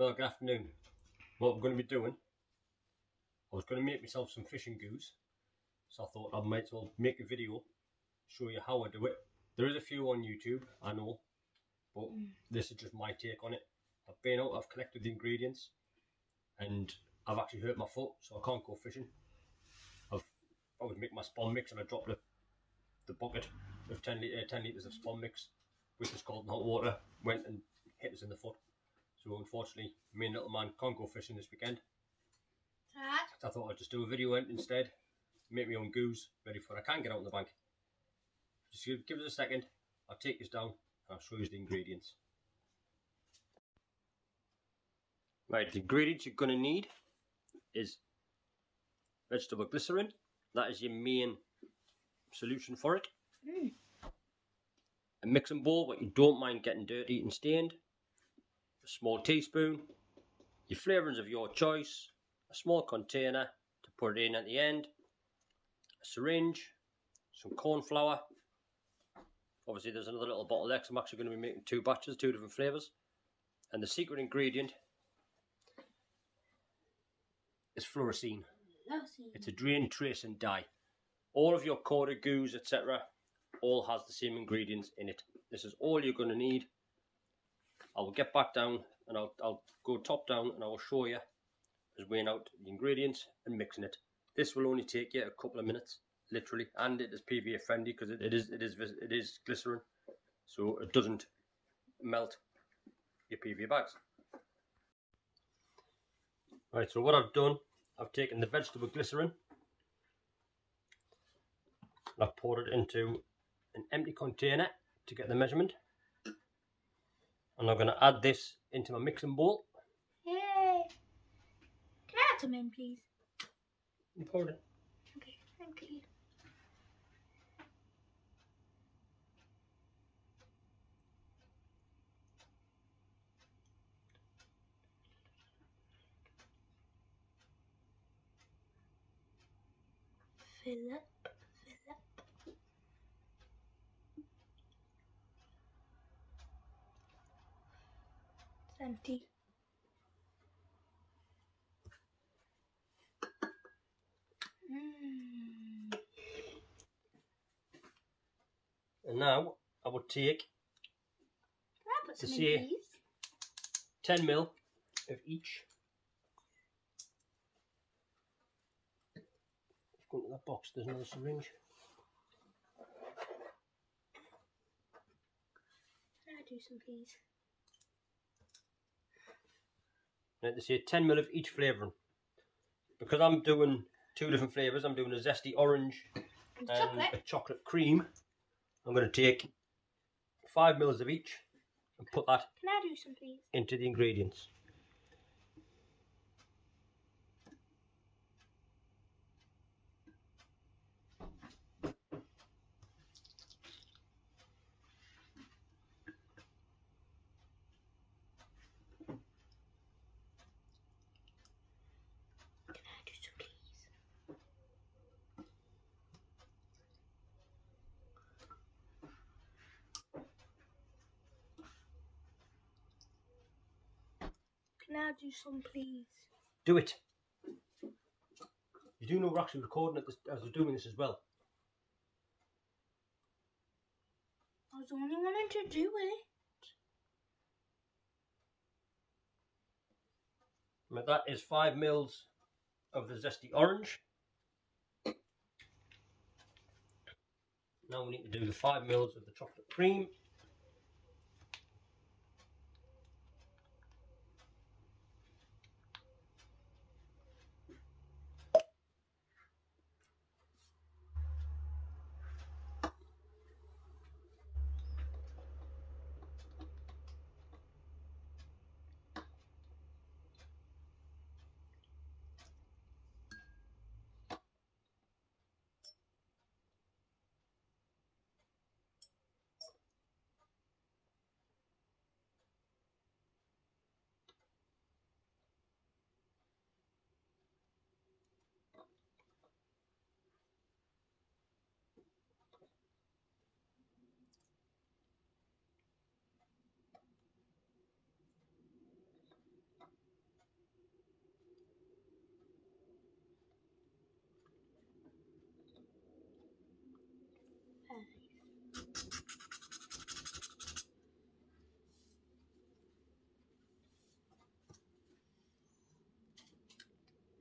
Well, good afternoon. What I'm going to be doing, I was going to make myself some fishing goos, so I thought I might as well make a video, show you how I do it. There is a few on YouTube, I know, but this is just my take on it. I've been out, I've collected the ingredients, and I've actually hurt my foot, so I can't go fishing. I was making my spawn mix and I dropped the bucket of 10 litres of spawn mix with the scalding hot water, went and hit us in the foot. So unfortunately, me and little man can't go fishing this weekend. Dad? So I thought I'd just do a video instead, make my own goos ready for when I can get out on the bank. Just give us a second, I'll take this down and I'll show you the ingredients. Right, the ingredients you're going to need is vegetable glycerin. That is your main solution for it. A mixing bowl, but you don't mind getting dirty and stained. A small teaspoon. Your flavourings of your choice. A small container to put it in at the end. A syringe. Some corn flour. Obviously there's another little bottle there because I'm actually going to be making 2 batches, 2 different flavours. And the secret ingredient is fluorescein. It's a drain, trace and dye. All of your korda, goos, etc. all has the same ingredients in it. This is all you're going to need. I will get back down and I'll go top down and I will show you as weighing out the ingredients and mixing it. This will only take you a couple of minutes, literally, and it is PVA friendly because it is glycerin, so it doesn't melt your PVA bags. Right, so what I've done, I've taken the vegetable glycerin and I've poured it into an empty container to get the measurement. And I'm going to add this into my mixing bowl. Yay! Can I add some in, please? And pour it in. Okay, thank you. Fill up. It's empty. And now I will take, Can I put to some see in, please? 10 ml of each. Go into that box, there's another syringe. Can I do some, please? Now to say 10 ml of each flavouring. Because I'm doing 2 different flavours, I'm doing a zesty orange and a chocolate cream. I'm going to take 5 ml of each and put that Can I do some, please? into the ingredients. Can I do some, please? Do it. You do know we're actually recording it as we're doing this as well. I was only wanting to do it. Now that is 5 ml of the zesty orange. Now we need to do the 5 ml of the chocolate cream.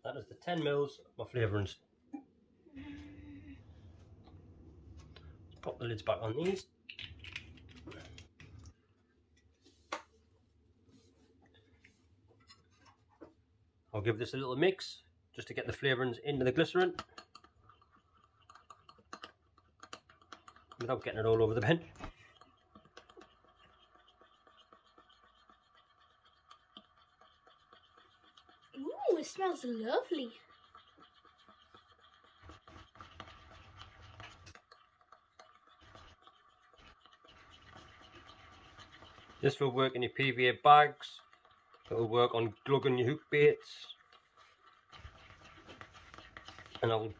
That is the 10 mils of my flavourings. Let's pop the lids back on these. I'll give this a little mix just to get the flavourings into the glycerin without getting it all over the bench. Ooh, it smells lovely. This will work in your PVA bags. It will work on glugging your hook baits. And I'll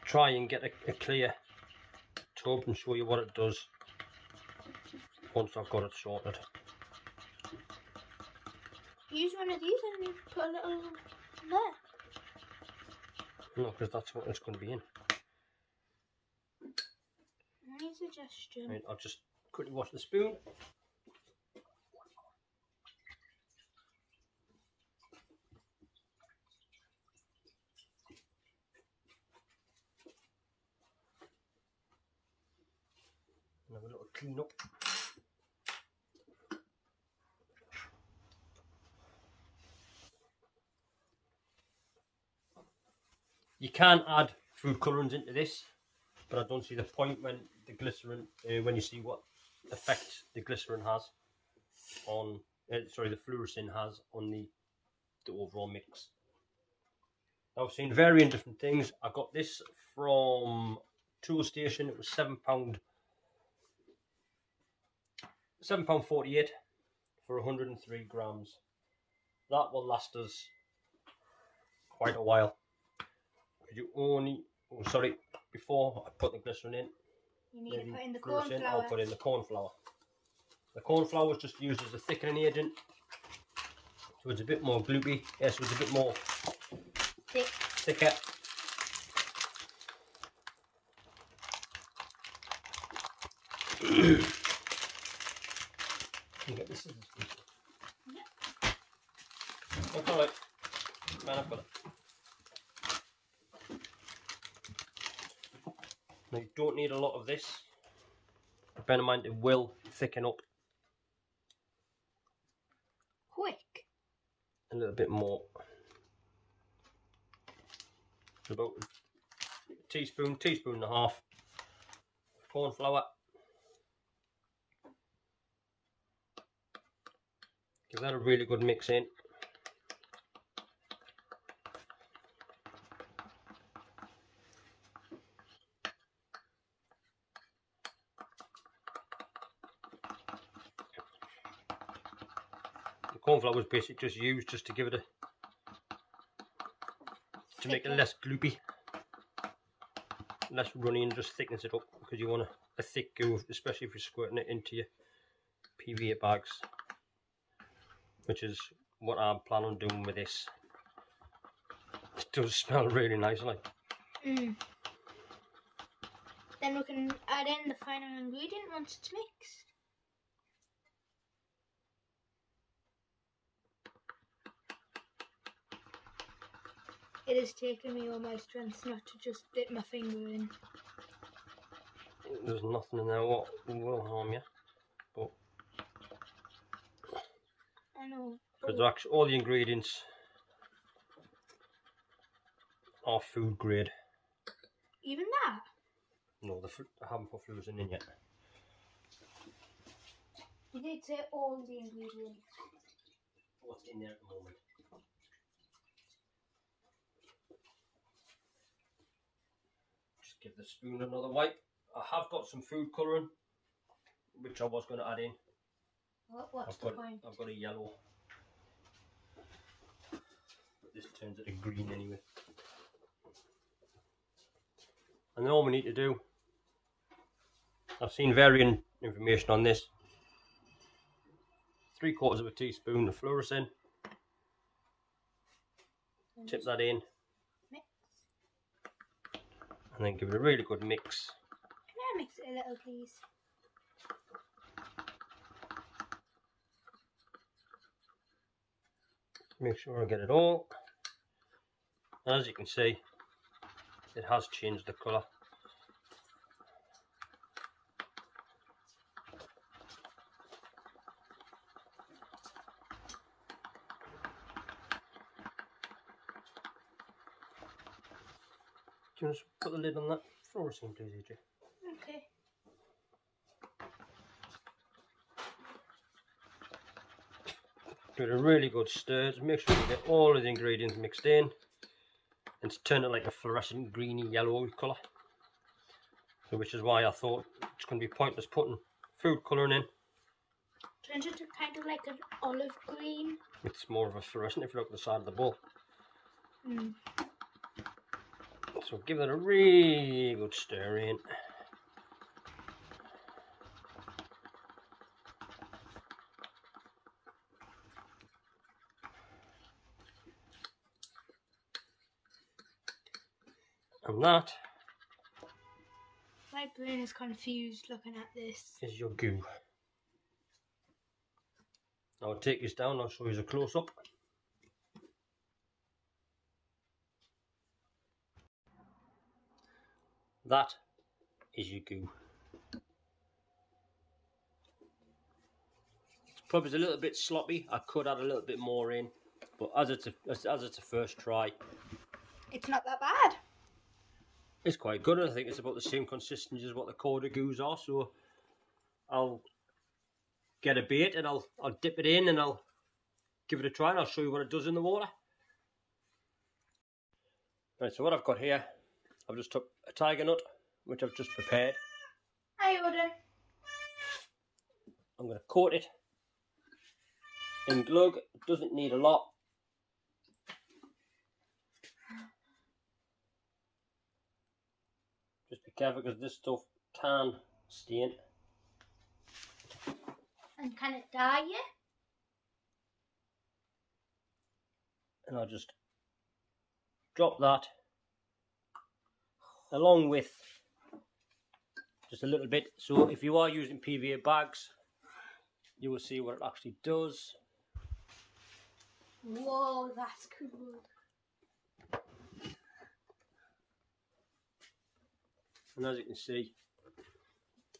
try and get a clear tub and show you what it does once I've got it sorted. Use one of these and you put a little there. No, because that's what it's going to be in. Any suggestion? Right, I'll just quickly wash the spoon. And have a little clean up. You can add food colourings into this, but I don't see the point when the glycerin, when you see what effect the glycerin has on, the fluorescein has on the overall mix. I've seen varying different things. I got this from Tool Station. It was £7.48 for 103 grams. That will last us quite a while. You only, before I put the glycerin in, you need to put in the corn flour. I'll put in the corn flour. The corn flour is just used as a thickening agent, so it's a bit more gloopy. Yes, so it's a bit more thicker. You get the scissors. Yeah. That's alright. Man, I've got it. Now you don't need a lot of this. Bear in mind it will thicken up Quick. a little bit more. About a teaspoon and a half corn flour. Give that a really good mix in. The corn flour was basically just used just to give it to make it less gloopy, less runny, and just thickens it up, because you want a thick goo, especially if you're squirting it into your PVA bags, which is what I'm planning on doing with this. It does smell really nice, like. Then we can add in the final ingredient once it's mixed. It has taken me all my strength not to just dip my finger in. There's nothing in there what will harm you, but I know. because actually all the ingredients are food grade. Even that? No, I haven't put fluorescein in yet. You did say all the ingredients. What's in there at the moment? Just give the spoon another wipe. I have got some food colouring, which I was going to add in. What's the point? I've got a yellow. But this turns it to green anyway. And then all we need to do, I've seen varying information on this. 3/4 of a teaspoon of fluorescein. Tip that in. Mix. And then give it a really good mix. Can I mix it a little, please? Make sure I get it all. As you can see, it has changed the colour. Do you want to put the lid on that fluorescent, please, AJ? Okay. Give it a really good stir. Just make sure you get all of the ingredients mixed in and to turn it like a fluorescent greeny yellow colour. So which is why I thought it's going to be pointless putting food colouring in. Turns into kind of like an olive green. It's more of a fluorescent if you look at the side of the bowl. So give it a really good stir in. And that My brain is confused looking at this. is your goo. Now I'll take this down, I'll show you a close up. That is your goo. It's probably a little bit sloppy. I could add a little bit more in, but as it's a first try, It's not that bad. it's quite good. I think it's about the same consistency as what the korda goos are. So I'll get a bait and I'll dip it in and I'll give it a try and I'll show you what it does in the water. Right, so what I've got here, I've just took a tiger nut, which I've just prepared. Hi, Odin. I'm going to coat it in glug. It doesn't need a lot. Just be careful because this stuff can stain. And can it dye you? And I'll just drop that along with just a little bit. So if you are using PVA bags, you will see what it actually does. Whoa, that's cool. And as you can see,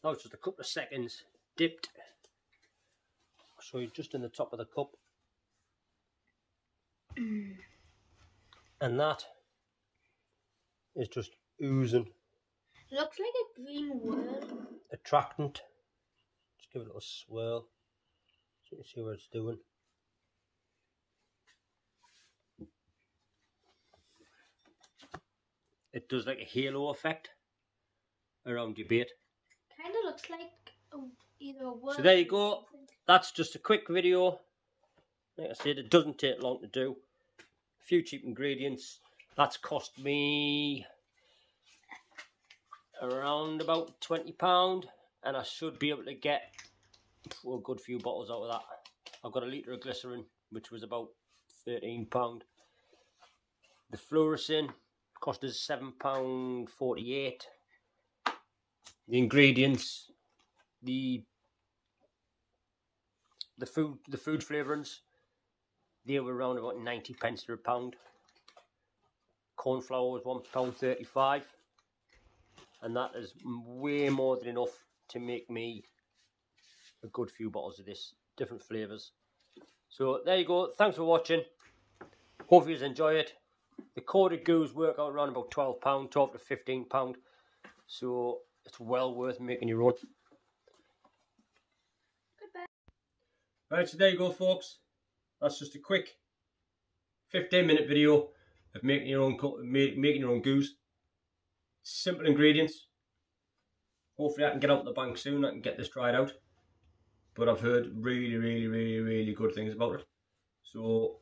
that was just a couple of seconds dipped. I'll show you just in the top of the cup. And that is just oozing. Looks like a green worm. Attractant. Just give it a little swirl so you can see what it's doing. It does like a halo effect around your bait. Kind of looks like either a worm. So there you go. That's just a quick video. Like I said, it doesn't take long to do. A few cheap ingredients. That's cost me around about £20, and I should be able to get a good few bottles out of that. I've got a litre of glycerin, which was about £13. The fluorescent cost us £7.48. The ingredients, the food flavourings, they were around about 90p to a pound. Corn flour was £1.35, and that is way more than enough to make me a good few bottles of this, different flavours. So there you go. Thanks for watching. Hope you enjoy it. The korda goos work out around about £12, £12 to £15. So it's well worth making your own. Goodbye. Right, so there you go, folks. That's just a quick 15-minute video of making your own goos. Simple ingredients. Hopefully I can get out of the bank soon. I can get this dried out. But I've heard really good things about it. So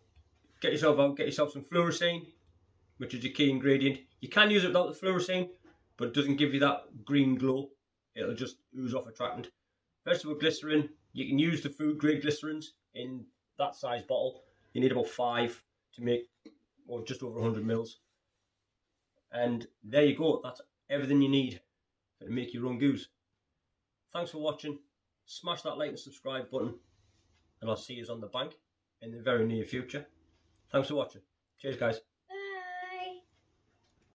get yourself out, get yourself some fluorescent, which is your key ingredient. You can use it without the fluorescent, but it doesn't give you that green glow. It'll just ooze off attractant. Vegetable glycerin, you can use the food grade glycerins in that size bottle. You need about 5 to make, or just over 100 mils. And there you go. That's everything you need to make your own goos. Thanks for watching. Smash that like and subscribe button, and I'll see you on the bank in the very near future. Thanks for watching. Cheers, guys.